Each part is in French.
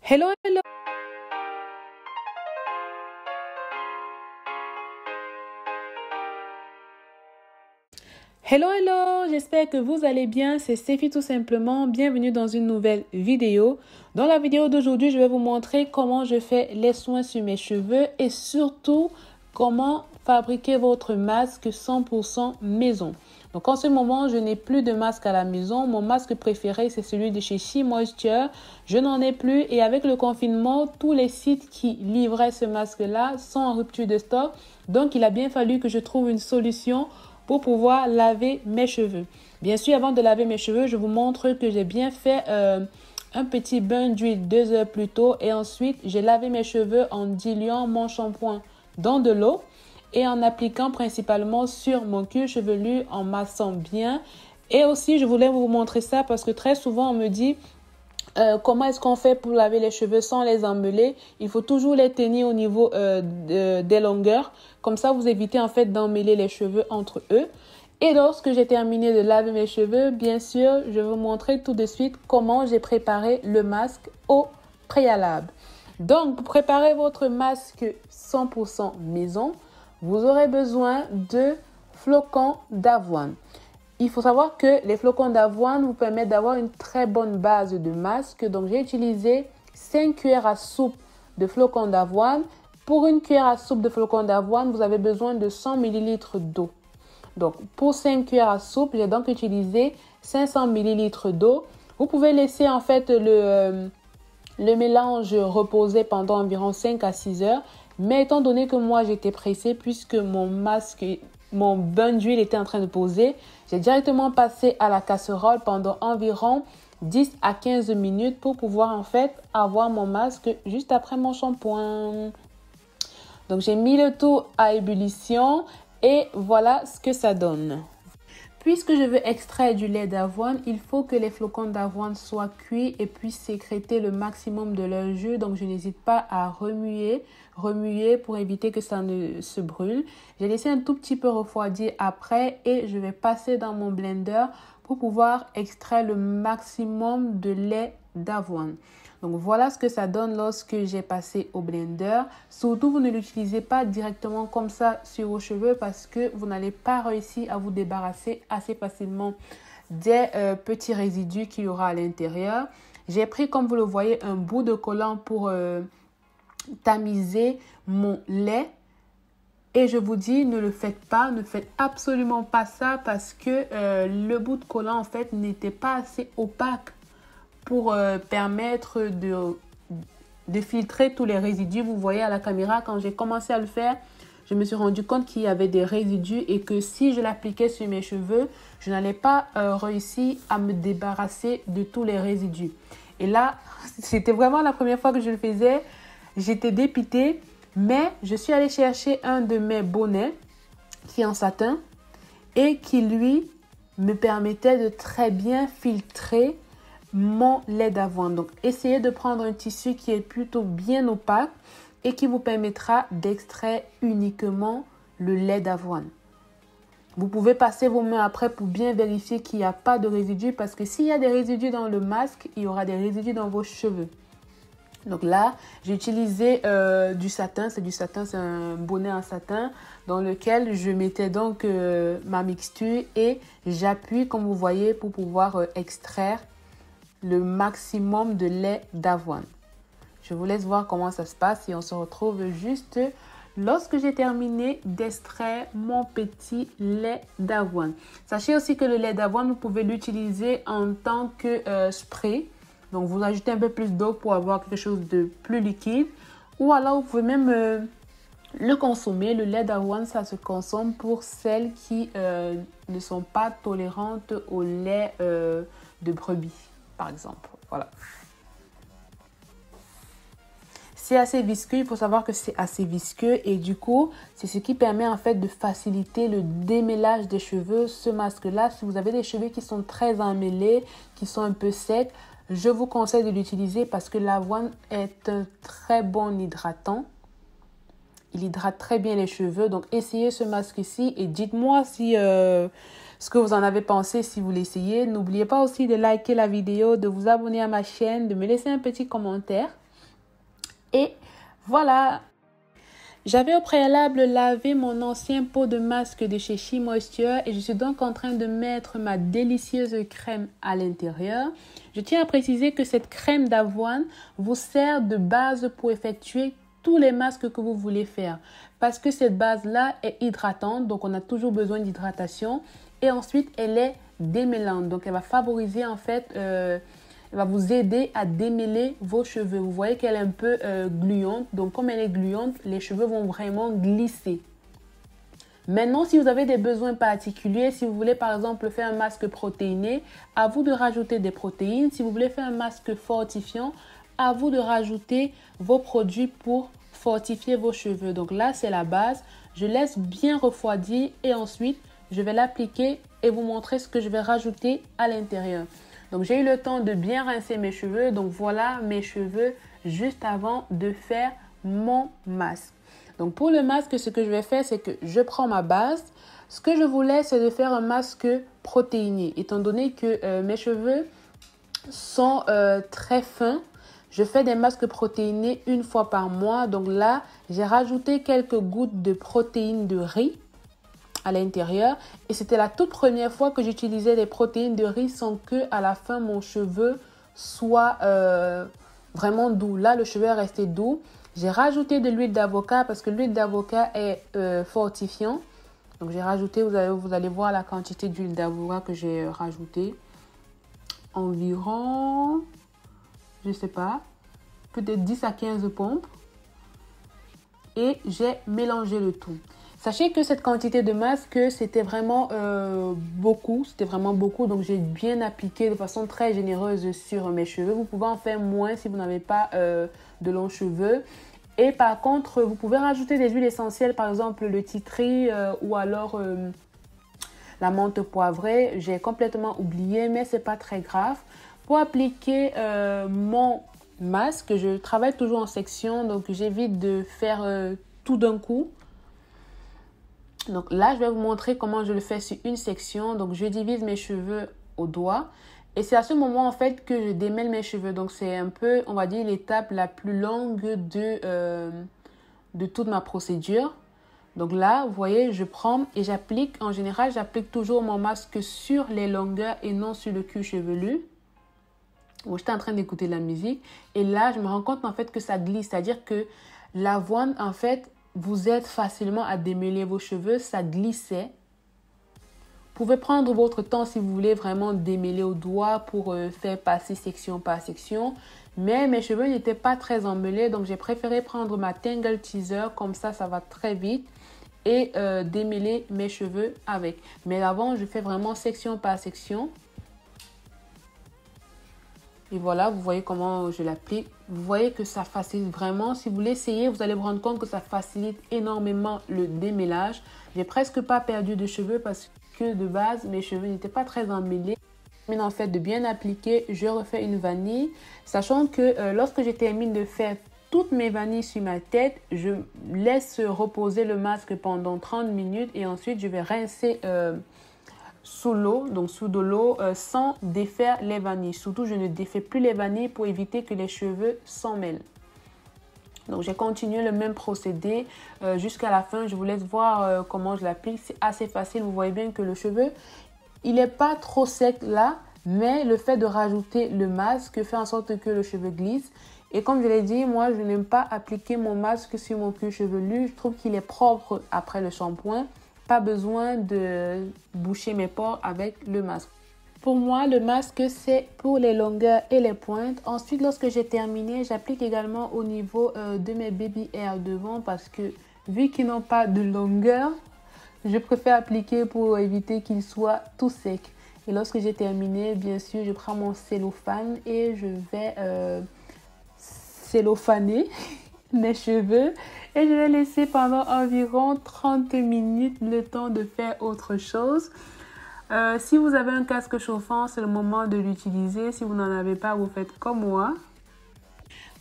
Hello, hello. Hello, hello, j'espère que vous allez bien, c'est Stéphie tout simplement, bienvenue dans une nouvelle vidéo. Dans la vidéo d'aujourd'hui, je vais vous montrer comment je fais les soins sur mes cheveux et surtout comment fabriquer votre masque 100% maison. Donc en ce moment, je n'ai plus de masque à la maison, mon masque préféré c'est celui de chez She Moisture, je n'en ai plus et avec le confinement, tous les sites qui livraient ce masque-là sont en rupture de stock, donc il a bien fallu que je trouve une solution pour pouvoir laver mes cheveux. Bien sûr, avant de laver mes cheveux, je vous montre que j'ai bien fait un petit bain d'huile 2 heures plus tôt. Et ensuite, j'ai lavé mes cheveux en diluant mon shampoing dans de l'eau et en appliquant principalement sur mon cuir chevelu en massant bien. Et aussi, je voulais vous montrer ça parce que très souvent, on me dit comment est-ce qu'on fait pour laver les cheveux sans les emmêler? Il faut toujours les tenir au niveau des longueurs. Comme ça, vous évitez en fait d'emmêler les cheveux entre eux. Et lorsque j'ai terminé de laver mes cheveux, bien sûr, je vais vous montrer tout de suite comment j'ai préparé le masque au préalable. Donc, pour préparer votre masque 100% maison, vous aurez besoin de flocons d'avoine. Il faut savoir que les flocons d'avoine vous permettent d'avoir une très bonne base de masque. Donc, j'ai utilisé 5 cuillères à soupe de flocons d'avoine. Pour une cuillère à soupe de flocons d'avoine, vous avez besoin de 100 ml d'eau. Donc, pour 5 cuillères à soupe, j'ai donc utilisé 500 ml d'eau. Vous pouvez laisser en fait le mélange reposer pendant environ 5 à 6 heures. Mais étant donné que moi, j'étais pressée puisque mon bain d'huile était en train de poser, j'ai directement passé à la casserole pendant environ 10 à 15 minutes pour pouvoir en fait avoir mon masque juste après mon shampoing. Donc j'ai mis le tout à ébullition et voilà ce que ça donne. Puisque je veux extraire du lait d'avoine, il faut que les flocons d'avoine soient cuits et puissent sécréter le maximum de leur jus. Donc, je n'hésite pas à remuer pour éviter que ça ne se brûle. J'ai laissé un tout petit peu refroidir après et je vais passer dans mon blender pour pouvoir extraire le maximum de lait d'avoine. Donc voilà ce que ça donne lorsque j'ai passé au blender. Surtout, vous ne l'utilisez pas directement comme ça sur vos cheveux parce que vous n'allez pas réussir à vous débarrasser assez facilement des petits résidus qu'il y aura à l'intérieur. J'ai pris, comme vous le voyez, un bout de collant pour tamiser mon lait. Et je vous dis, ne le faites pas, ne faites absolument pas ça parce que le bout de collant en fait n'était pas assez opaque pour permettre de filtrer tous les résidus. Vous voyez à la caméra, quand j'ai commencé à le faire, je me suis rendu compte qu'il y avait des résidus et que si je l'appliquais sur mes cheveux, je n'allais pas réussir à me débarrasser de tous les résidus. Et là, c'était vraiment la première fois que je le faisais. J'étais dépitée, mais je suis allée chercher un de mes bonnets qui est en satin et qui, lui, me permettait de très bien filtrer mon lait d'avoine. Donc, essayez de prendre un tissu qui est plutôt bien opaque et qui vous permettra d'extraire uniquement le lait d'avoine. Vous pouvez passer vos mains après pour bien vérifier qu'il n'y a pas de résidus parce que s'il y a des résidus dans le masque, il y aura des résidus dans vos cheveux. Donc là, j'ai utilisé du satin. C'est du satin, c'est un bonnet en satin dans lequel je mettais donc ma mixture et j'appuie comme vous voyez pour pouvoir extraire le maximum de lait d'avoine. Je vous laisse voir comment ça se passe et on se retrouve juste lorsque j'ai terminé d'extraire mon petit lait d'avoine. Sachez aussi que le lait d'avoine, vous pouvez l'utiliser en tant que spray. Donc, vous ajoutez un peu plus d'eau pour avoir quelque chose de plus liquide. Ou alors, vous pouvez même le consommer. Le lait d'avoine, ça se consomme pour celles qui ne sont pas tolérantes au lait de brebis, par exemple. Voilà. C'est assez visqueux, il faut savoir que c'est assez visqueux et du coup, c'est ce qui permet en fait de faciliter le démêlage des cheveux. Ce masque-là, si vous avez des cheveux qui sont très emmêlés, qui sont un peu secs, je vous conseille de l'utiliser parce que l'avoine est un très bon hydratant. Il hydrate très bien les cheveux, donc essayez ce masque-ci et dites-moi si ce que vous en avez pensé si vous l'essayez. N'oubliez pas aussi de liker la vidéo, de vous abonner à ma chaîne, de me laisser un petit commentaire. Et voilà. J'avais au préalable lavé mon ancien pot de masque de chez She Moisture et je suis donc en train de mettre ma délicieuse crème à l'intérieur. Je tiens à préciser que cette crème d'avoine vous sert de base pour effectuer tous les masques que vous voulez faire. Parce que cette base-là est hydratante, donc on a toujours besoin d'hydratation. Et ensuite, elle est démêlante, donc elle va favoriser en fait... Elle va vous aider à démêler vos cheveux. Vous voyez qu'elle est un peu gluante. Donc, comme elle est gluante, les cheveux vont vraiment glisser. Maintenant, si vous avez des besoins particuliers, si vous voulez par exemple faire un masque protéiné, à vous de rajouter des protéines. Si vous voulez faire un masque fortifiant, à vous de rajouter vos produits pour fortifier vos cheveux. Donc là, c'est la base. Je laisse bien refroidir et ensuite, je vais l'appliquer et vous montrer ce que je vais rajouter à l'intérieur. Donc, j'ai eu le temps de bien rincer mes cheveux. Donc, voilà mes cheveux juste avant de faire mon masque. Donc, pour le masque, ce que je vais faire, c'est que je prends ma base. Ce que je voulais, c'est de faire un masque protéiné. Étant donné que mes cheveux sont très fins, je fais des masques protéinés une fois par mois. Donc là, j'ai rajouté quelques gouttes de protéines de riz à l'intérieur et c'était la toute première fois que j'utilisais des protéines de riz sans que à la fin mon cheveu soit vraiment doux. Là, le cheveu est resté doux. J'ai rajouté de l'huile d'avocat parce que l'huile d'avocat est fortifiant. Donc j'ai rajouté, vous allez voir la quantité d'huile d'avocat que j'ai rajouté. Environ, je sais pas, peut-être 10 à 15 pompes. Et j'ai mélangé le tout. Sachez que cette quantité de masque, c'était vraiment beaucoup. C'était vraiment beaucoup. Donc, j'ai bien appliqué de façon très généreuse sur mes cheveux. Vous pouvez en faire moins si vous n'avez pas de longs cheveux. Et par contre, vous pouvez rajouter des huiles essentielles, par exemple le tea tree ou alors la menthe poivrée. J'ai complètement oublié, mais ce n'est pas très grave. Pour appliquer mon masque, je travaille toujours en section. Donc, j'évite de faire tout d'un coup. Donc là, je vais vous montrer comment je le fais sur une section. Donc, je divise mes cheveux au doigt. Et c'est à ce moment, en fait, que je démêle mes cheveux. Donc, c'est un peu, on va dire, l'étape la plus longue de toute ma procédure. Donc là, vous voyez, je prends et j'applique. En général, j'applique toujours mon masque sur les longueurs et non sur le cuir chevelu. Bon, j'étais en train d'écouter la musique. Et là, je me rends compte, en fait, que ça glisse. C'est-à-dire que l'avoine, en fait, vous aide facilement à démêler vos cheveux, ça glissait. Vous pouvez prendre votre temps si vous voulez vraiment démêler au doigt pour faire passer section par section. Mais mes cheveux n'étaient pas très emmêlés, donc j'ai préféré prendre ma Tangle Teaser, comme ça va très vite. Et démêler mes cheveux avec. Mais avant, je fais vraiment section par section. Et voilà, vous voyez comment je l'applique. Vous voyez que ça facilite vraiment. Si vous l'essayez, vous allez vous rendre compte que ça facilite énormément le démêlage. J'ai presque pas perdu de cheveux parce que de base, mes cheveux n'étaient pas très emmêlés. Mais en fait, de bien appliquer, je refais une vanille. Sachant que lorsque je termine de faire toutes mes vanilles sur ma tête, je laisse reposer le masque pendant 30 minutes. Et ensuite, je vais rincer sous l'eau, donc sous de l'eau, sans défaire les vanilles. Surtout, je ne défais plus les vanilles pour éviter que les cheveux s'en mêlent. Donc, j'ai continué le même procédé jusqu'à la fin. Je vous laisse voir comment je l'applique. C'est assez facile. Vous voyez bien que le cheveu, il n'est pas trop sec là, mais le fait de rajouter le masque fait en sorte que le cheveu glisse. Et comme je l'ai dit, moi, je n'aime pas appliquer mon masque sur mon cuir chevelu. Je trouve qu'il est propre après le shampoing. Pas besoin de boucher mes pores avec le masque. Pour moi, le masque, c'est pour les longueurs et les pointes. Ensuite, lorsque j'ai terminé, j'applique également au niveau de mes baby hairs devant parce que vu qu'ils n'ont pas de longueur, je préfère appliquer pour éviter qu'ils soient tout secs. Et lorsque j'ai terminé, bien sûr, je prends mon cellophane et je vais cellophaner mes cheveux. Et je vais laisser pendant environ 30 minutes le temps de faire autre chose. Si vous avez un casque chauffant, c'est le moment de l'utiliser. Si vous n'en avez pas, vous faites comme moi.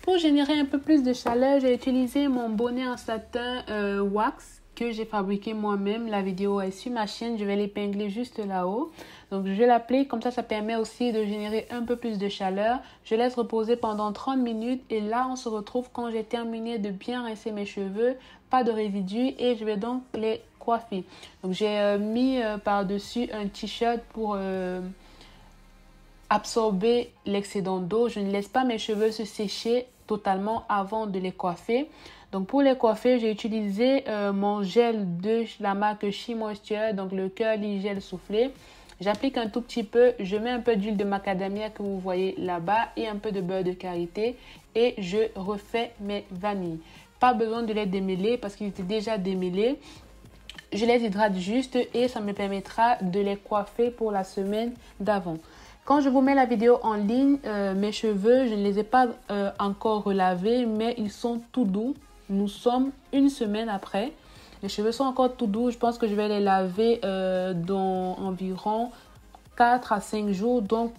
Pour générer un peu plus de chaleur, j'ai utilisé mon bonnet en satin wax que j'ai fabriqué moi-même. La vidéo est sur ma chaîne, je vais l'épingler juste là-haut. Donc je vais l'appeler, comme ça permet aussi de générer un peu plus de chaleur. Je laisse reposer pendant 30 minutes et là on se retrouve quand j'ai terminé de bien rincer mes cheveux, pas de résidus et je vais donc les coiffer. Donc j'ai mis par-dessus un t-shirt pour absorber l'excédent d'eau. Je ne laisse pas mes cheveux se sécher totalement avant de les coiffer. Donc pour les coiffer, j'ai utilisé mon gel de la marque She Moisture, donc le Curly Gel soufflé. J'applique un tout petit peu, je mets un peu d'huile de macadamia que vous voyez là-bas et un peu de beurre de karité et je refais mes vanilles. Pas besoin de les démêler parce qu'ils étaient déjà démêlés. Je les hydrate juste et ça me permettra de les coiffer pour la semaine d'avant. Quand je vous mets la vidéo en ligne, mes cheveux, je ne les ai pas encore relavés, mais ils sont tout doux. Nous sommes une semaine après. Les cheveux sont encore tout doux. Je pense que je vais les laver dans environ 4 à 5 jours. Donc,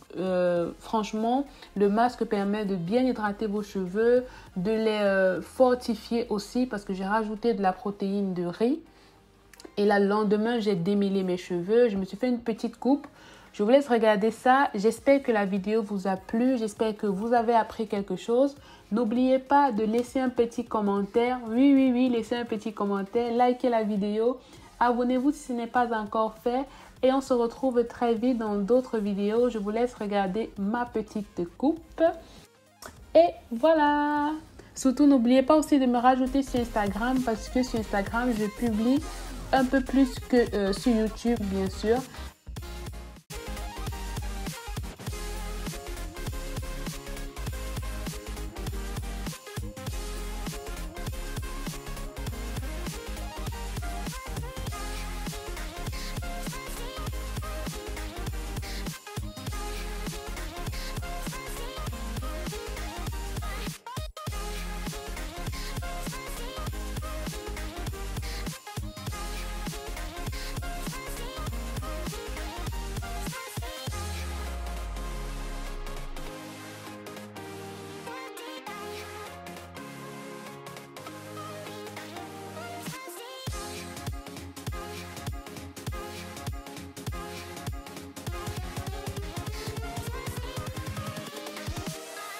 franchement, le masque permet de bien hydrater vos cheveux, de les fortifier aussi parce que j'ai rajouté de la protéine de riz. Et là, le lendemain, j'ai démêlé mes cheveux. Je me suis fait une petite coupe. Je vous laisse regarder ça. J'espère que la vidéo vous a plu. J'espère que vous avez appris quelque chose. N'oubliez pas de laisser un petit commentaire. Oui, laissez un petit commentaire. Likez la vidéo. Abonnez-vous si ce n'est pas encore fait. Et on se retrouve très vite dans d'autres vidéos. Je vous laisse regarder ma petite coupe. Et voilà. Surtout, n'oubliez pas aussi de me rajouter sur Instagram parce que sur Instagram, je publie un peu plus que sur YouTube, bien sûr.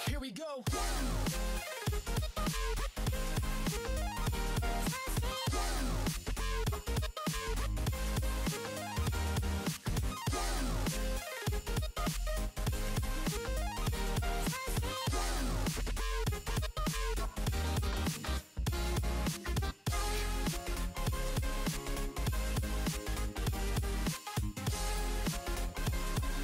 Here we go.